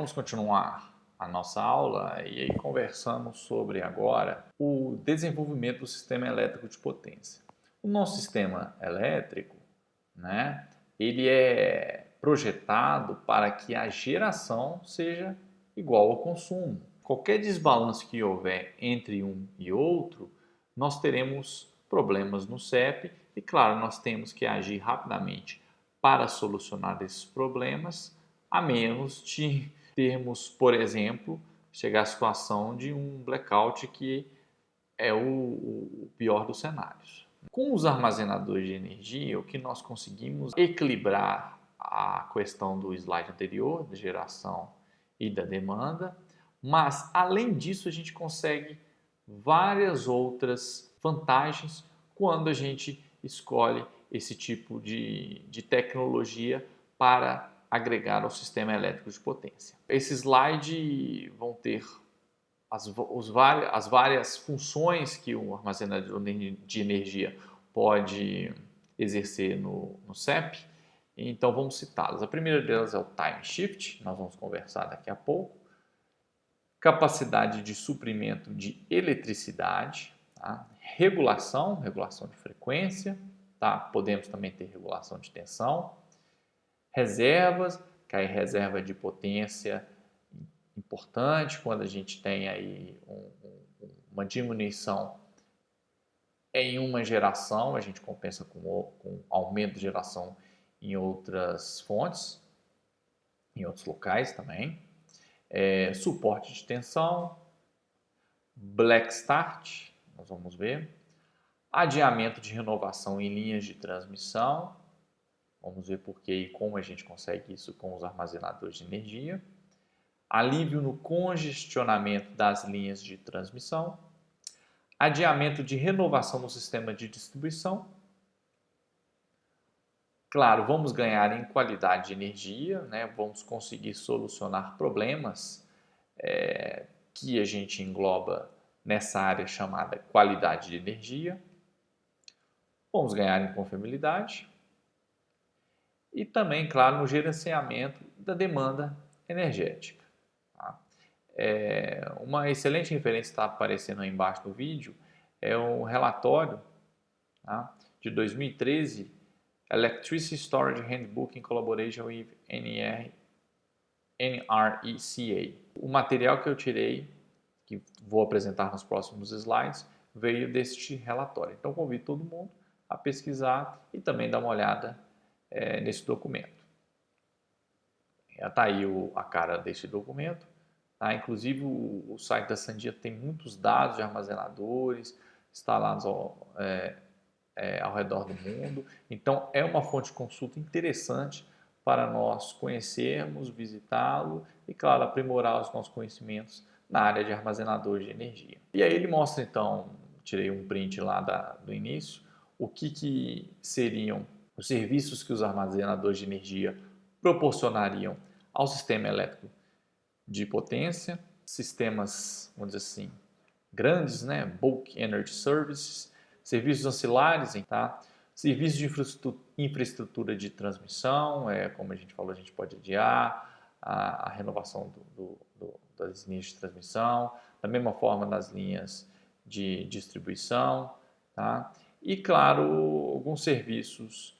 Vamos continuar a nossa aula e aí conversamos sobre agora o desenvolvimento do sistema elétrico de potência. O nosso sistema elétrico, ele é projetado para que a geração seja igual ao consumo. Qualquer desbalanço que houver entre um e outro, nós teremos problemas no CEP e, claro, nós temos que agir rapidamente para solucionar esses problemas, a menos de termos, por exemplo, chegar à situação de um blackout que é o pior dos cenários. Com os armazenadores de energia, o que nós conseguimos equilibrar a questão do slide anterior, da geração e da demanda, mas além disso a gente consegue várias outras vantagens quando a gente escolhe esse tipo de tecnologia para agregar ao sistema elétrico de potência. Esse slide vão ter as várias funções que o armazenador de energia pode exercer no CEP, então vamos citá-las. A primeira delas é o time shift, nós vamos conversar daqui a pouco. Capacidade de suprimento de eletricidade, tá? Regulação de frequência, tá? Podemos também ter regulação de tensão, reservas, que aí reserva de potência importante quando a gente tem aí uma diminuição em uma geração, a gente compensa com aumento de geração em outras fontes, em outros locais também. Suporte de tensão, black start, nós vamos ver, adiamento de renovação em linhas de transmissão, vamos ver por que e como a gente consegue isso com os armazenadores de energia, alívio no congestionamento das linhas de transmissão, adiamento de renovação no sistema de distribuição. Claro, vamos ganhar em qualidade de energia, vamos conseguir solucionar problemas que a gente engloba nessa área chamada qualidade de energia. Vamos ganhar em confiabilidade e também, claro, no gerenciamento da demanda energética. Tá? Uma excelente referência está aparecendo aí embaixo no vídeo é um relatório, tá, de 2013, Electricity Storage Handbook in Collaboration with NRECA. O material que eu tirei, que vou apresentar nos próximos slides, veio deste relatório. Então, convido todo mundo a pesquisar e também dar uma olhada nesse documento. Está aí a cara deste documento. Tá? Inclusive, o site da Sandia tem muitos dados de armazenadores instalados ao redor do mundo. Então, é uma fonte de consulta interessante para nós conhecermos, visitá-lo e, claro, aprimorar os nossos conhecimentos na área de armazenadores de energia. E aí ele mostra, então, tirei um print lá do início, o que seriam os serviços que os armazenadores de energia proporcionariam ao sistema elétrico de potência, sistemas, vamos dizer assim, grandes, Bulk Energy Services, serviços ancilares, tá? Serviços de infraestrutura de transmissão, como a gente falou, a gente pode adiar a renovação das linhas de transmissão, da mesma forma nas linhas de distribuição, tá? E, claro, alguns serviços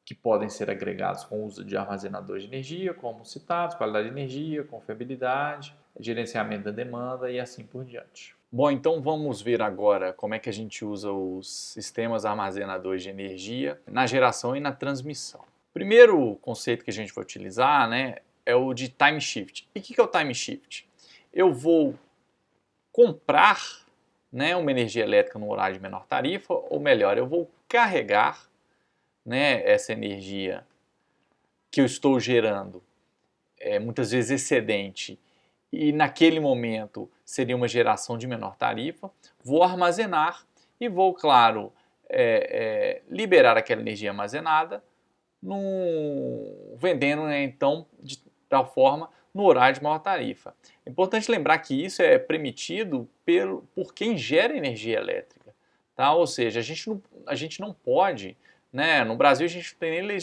que podem ser agregados com o uso de armazenadores de energia, como citados, qualidade de energia, confiabilidade, gerenciamento da demanda e assim por diante. Bom, então vamos ver agora como é que a gente usa os sistemas armazenadores de energia na geração e na transmissão. O primeiro conceito que a gente vai utilizar, é o de time shift. E o que é o time shift? Eu vou comprar, uma energia elétrica no horário de menor tarifa, ou melhor, eu vou carregar, essa energia que eu estou gerando, muitas vezes excedente, e naquele momento seria uma geração de menor tarifa, vou armazenar e vou, claro, liberar aquela energia armazenada, vendendo, então, de tal forma, no horário de maior tarifa. É importante lembrar que isso é permitido por quem gera energia elétrica. Tá? Ou seja, a gente não pode, né? No Brasil a gente não tem nem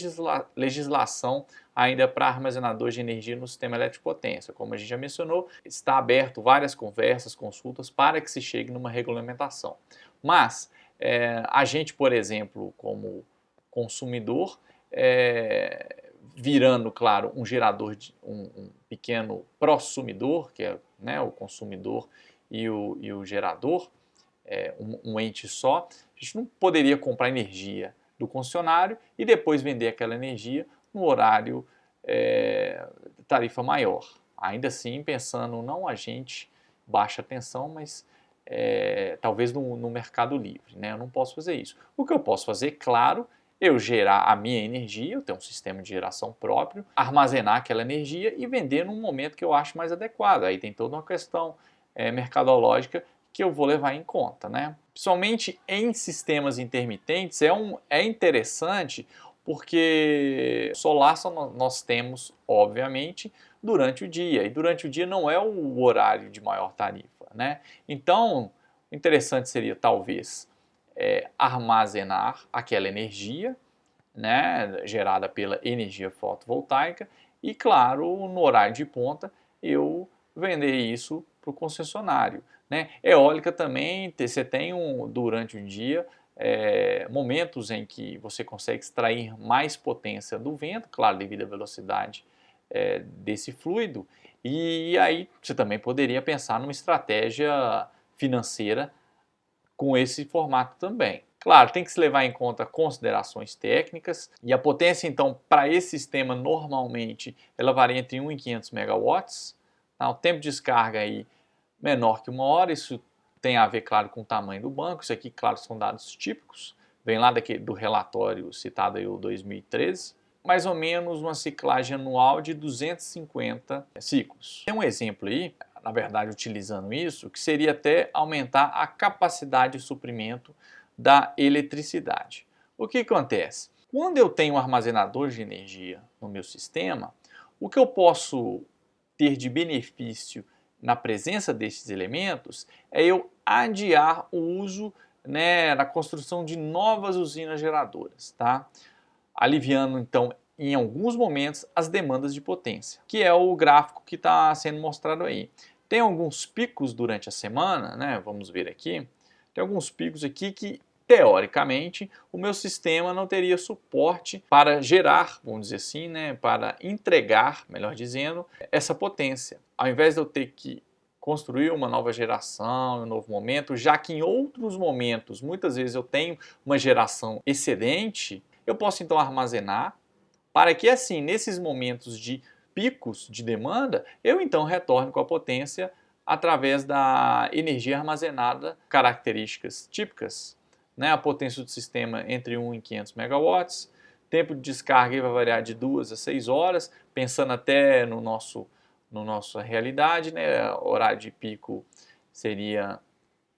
legislação ainda para armazenador de energia no sistema elétrico potência. Como a gente já mencionou, está aberto várias conversas, consultas para que se chegue numa regulamentação. Mas a gente, por exemplo, como consumidor, virando, claro, um gerador, um pequeno prosumidor, que é, né, o consumidor e o gerador, um ente só, a gente não poderia comprar energia do concessionário e depois vender aquela energia no horário tarifa maior. Ainda assim, pensando não a gente, baixa tensão, mas talvez no Mercado Livre, né? Eu não posso fazer isso. O que eu posso fazer, claro, eu gerar a minha energia, eu tenho um sistema de geração próprio, armazenar aquela energia e vender num momento que eu acho mais adequado. Aí tem toda uma questão mercadológica que eu vou levar em conta, né? Principalmente em sistemas intermitentes é interessante porque solar nós temos, obviamente, durante o dia, e durante o dia não é o horário de maior tarifa, né? Então, interessante seria talvez armazenar aquela energia, né, gerada pela energia fotovoltaica e, claro, no horário de ponta eu vender isso para o concessionário, né? Eólica também, você tem durante o dia momentos em que você consegue extrair mais potência do vento, claro, devido à velocidade desse fluido, e aí você também poderia pensar numa estratégia financeira com esse formato também. Claro, tem que se levar em conta considerações técnicas e a potência, então, para esse sistema, normalmente, ela varia entre 1 e 500 megawatts. Tá? O tempo de descarga aí menor que 1 hora, isso tem a ver, claro, com o tamanho do banco. Isso aqui, claro, são dados típicos, vem lá do relatório citado aí, o 2013. Mais ou menos uma ciclagem anual de 250 ciclos. Tem um exemplo aí, na verdade, utilizando isso, que seria até aumentar a capacidade de suprimento da eletricidade. O que acontece? Quando eu tenho um armazenador de energia no meu sistema, o que eu posso ter de benefício na presença desses elementos é eu adiar o uso, né, na construção de novas usinas geradoras, tá? Aliviando então em alguns momentos as demandas de potência, que é o gráfico que está sendo mostrado aí. Tem alguns picos durante a semana, né? Vamos ver aqui. Tem alguns picos aqui que, teoricamente, o meu sistema não teria suporte para gerar, vamos dizer assim, né? Para entregar, melhor dizendo, essa potência. Ao invés de eu ter que construir uma nova geração, um novo momento, já que em outros momentos, muitas vezes eu tenho uma geração excedente, eu posso então armazenar para que assim, nesses momentos de picos de demanda, eu então retorne com a potência através da energia armazenada, características típicas, né? A potência do sistema entre 1 e 500 megawatts, tempo de descarga vai variar de 2 a 6 horas, pensando até no nossa realidade, né? Horário de pico seria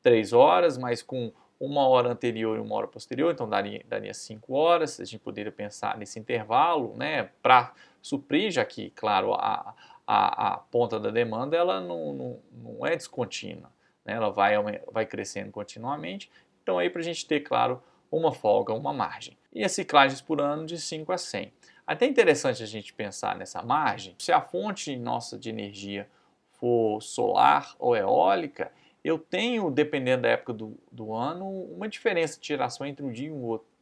3 horas, mas com 1 hora anterior e 1 hora posterior, então daria 5 horas. A gente poderia pensar nesse intervalo, né, para suprir, já que, claro, a ponta da demanda ela não é descontínua, né, ela vai crescendo continuamente. Então, aí para a gente ter, claro, uma folga, uma margem. E as ciclagens por ano de 5 a 100. Até interessante a gente pensar nessa margem, se a fonte nossa de energia for solar ou eólica, eu tenho, dependendo da época do ano, uma diferença de geração entre um dia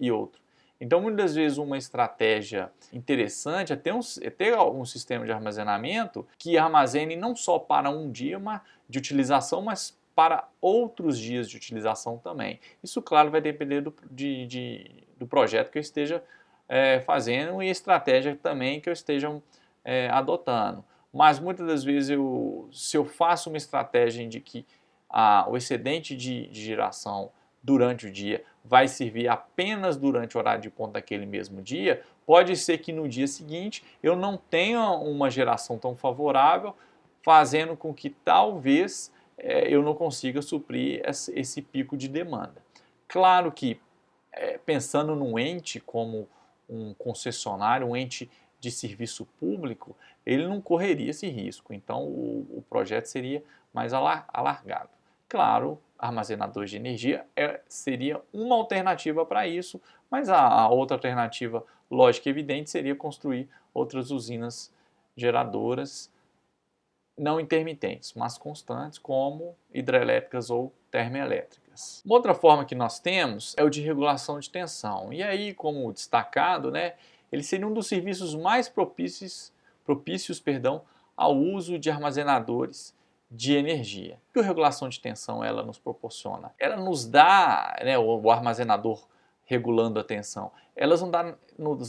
e outro. Então, muitas vezes, uma estratégia interessante é ter um sistema de armazenamento que armazene não só para um dia de utilização, mas para outros dias de utilização também. Isso, claro, vai depender do projeto que eu esteja fazendo e estratégia também que eu esteja adotando. Mas muitas das vezes, se eu faço uma estratégia de que o excedente de geração durante o dia vai servir apenas durante o horário de ponta daquele mesmo dia, pode ser que no dia seguinte eu não tenha uma geração tão favorável, fazendo com que talvez eu não consiga suprir esse pico de demanda. Claro que pensando num ente como um concessionário, um ente de serviço público, ele não correria esse risco, então o projeto seria mais alargado. Claro, armazenadores de energia seria uma alternativa para isso, mas a outra alternativa lógica e evidente seria construir outras usinas geradoras não intermitentes, mas constantes, como hidrelétricas ou termoelétricas. Uma outra forma que nós temos é o de regulação de tensão. E aí, como destacado, né, ele seria um dos serviços mais propícios ao uso de armazenadores de energia. O que a regulação de tensão ela nos proporciona? Ela nos dá, né, o armazenador regulando a tensão, ela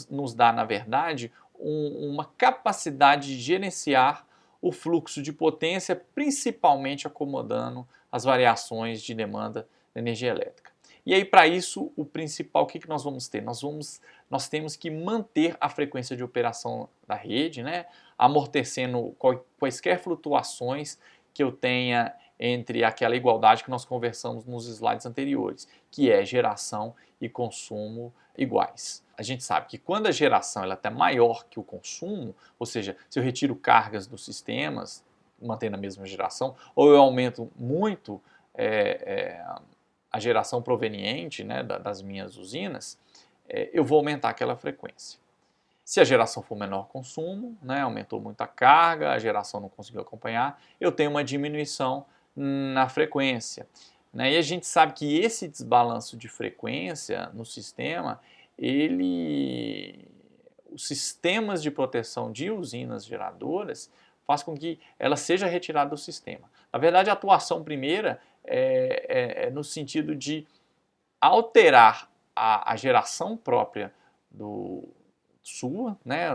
nos dá, na verdade, uma capacidade de gerenciar o fluxo de potência, principalmente acomodando as variações de demanda da energia elétrica. E aí, para isso, o principal, o que nós vamos ter? Nós temos que manter a frequência de operação da rede, né, amortecendo quaisquer flutuações que eu tenha entre aquela igualdade que nós conversamos nos slides anteriores, que é geração e consumo iguais. A gente sabe que quando a geração ela está maior que o consumo, ou seja, se eu retiro cargas dos sistemas, mantendo a mesma geração, ou eu aumento muito a geração proveniente, né, das minhas usinas, eu vou aumentar aquela frequência. Se a geração for menor consumo, né, aumentou muito a carga, a geração não conseguiu acompanhar, eu tenho uma diminuição na frequência. Né? E a gente sabe que esse desbalanço de frequência no sistema, os sistemas de proteção de usinas geradoras faz com que ela seja retirada do sistema. Na verdade, a atuação primeira é no sentido de alterar a geração própria sua, né,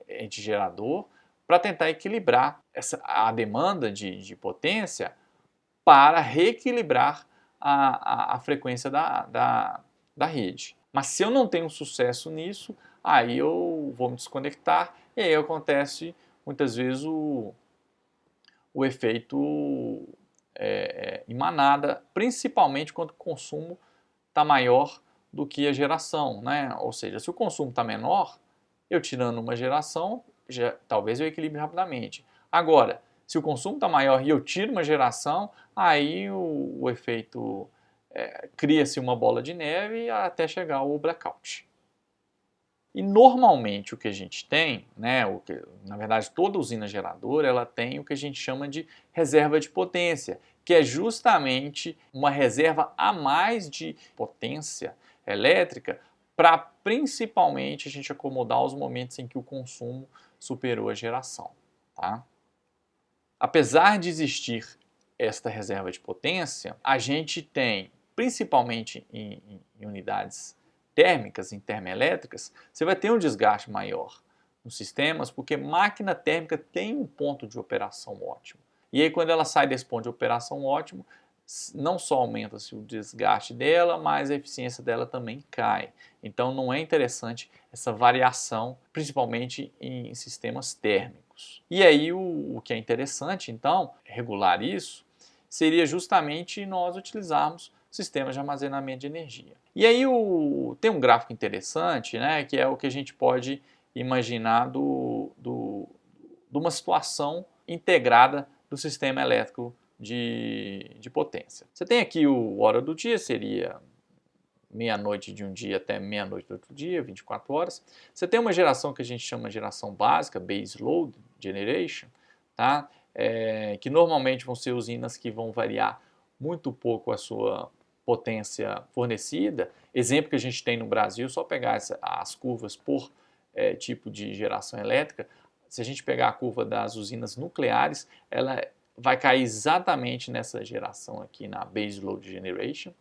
ente gerador, para tentar equilibrar a demanda de potência para reequilibrar a frequência da rede. Mas se eu não tenho sucesso nisso, aí eu vou me desconectar e aí acontece muitas vezes o efeito em manada, principalmente quando o consumo está maior do que a geração, né? Ou seja, se o consumo está menor, eu tirando uma geração, talvez eu equilibre rapidamente. Agora, se o consumo está maior e eu tiro uma geração, aí o efeito cria-se uma bola de neve até chegar ao blackout. E normalmente o que a gente tem, né, na verdade toda usina geradora, ela tem o que a gente chama de reserva de potência, que é justamente uma reserva a mais de potência elétrica para principalmente a gente acomodar os momentos em que o consumo superou a geração. Tá? Apesar de existir esta reserva de potência, a gente tem, principalmente em unidades térmicas, em termoelétricas, você vai ter um desgaste maior nos sistemas, porque máquina térmica tem um ponto de operação ótimo. E aí quando ela sai desse ponto de operação ótimo, não só aumenta-se o desgaste dela, mas a eficiência dela também cai. Então não é interessante essa variação, principalmente em sistemas térmicos. E aí o que é interessante, então, regular isso, seria justamente nós utilizarmos sistemas de armazenamento de energia. E aí tem um gráfico interessante, né, que é o que a gente pode imaginar de uma situação integrada do sistema elétrico de potência. Você tem aqui o hora do dia, seria meia-noite de um dia até meia-noite do outro dia, 24 horas. Você tem uma geração que a gente chama de geração básica, base load generation, tá? Que normalmente vão ser usinas que vão variar muito pouco a sua potência fornecida. Exemplo que a gente tem no Brasil, só pegar as curvas por tipo de geração elétrica, se a gente pegar a curva das usinas nucleares, ela vai cair exatamente nessa geração aqui, na base load generation.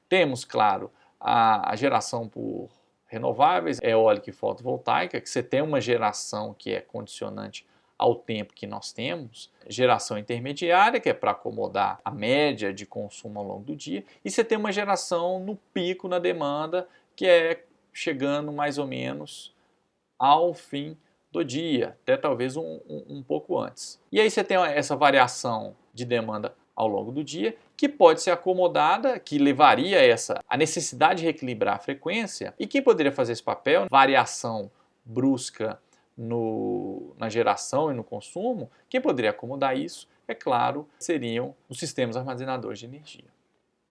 Temos, claro, a geração por renováveis, eólica e fotovoltaica, que você tem uma geração que é condicionante ao tempo que nós temos, geração intermediária, que é para acomodar a média de consumo ao longo do dia, e você tem uma geração no pico na demanda, que é chegando mais ou menos ao fim do dia, até talvez um pouco antes. E aí você tem essa variação de demanda ao longo do dia, que pode ser acomodada, que levaria a necessidade de reequilibrar a frequência, e quem poderia fazer esse papel? Variação brusca na geração e no consumo, quem poderia acomodar isso, é claro, seriam os sistemas armazenadores de energia.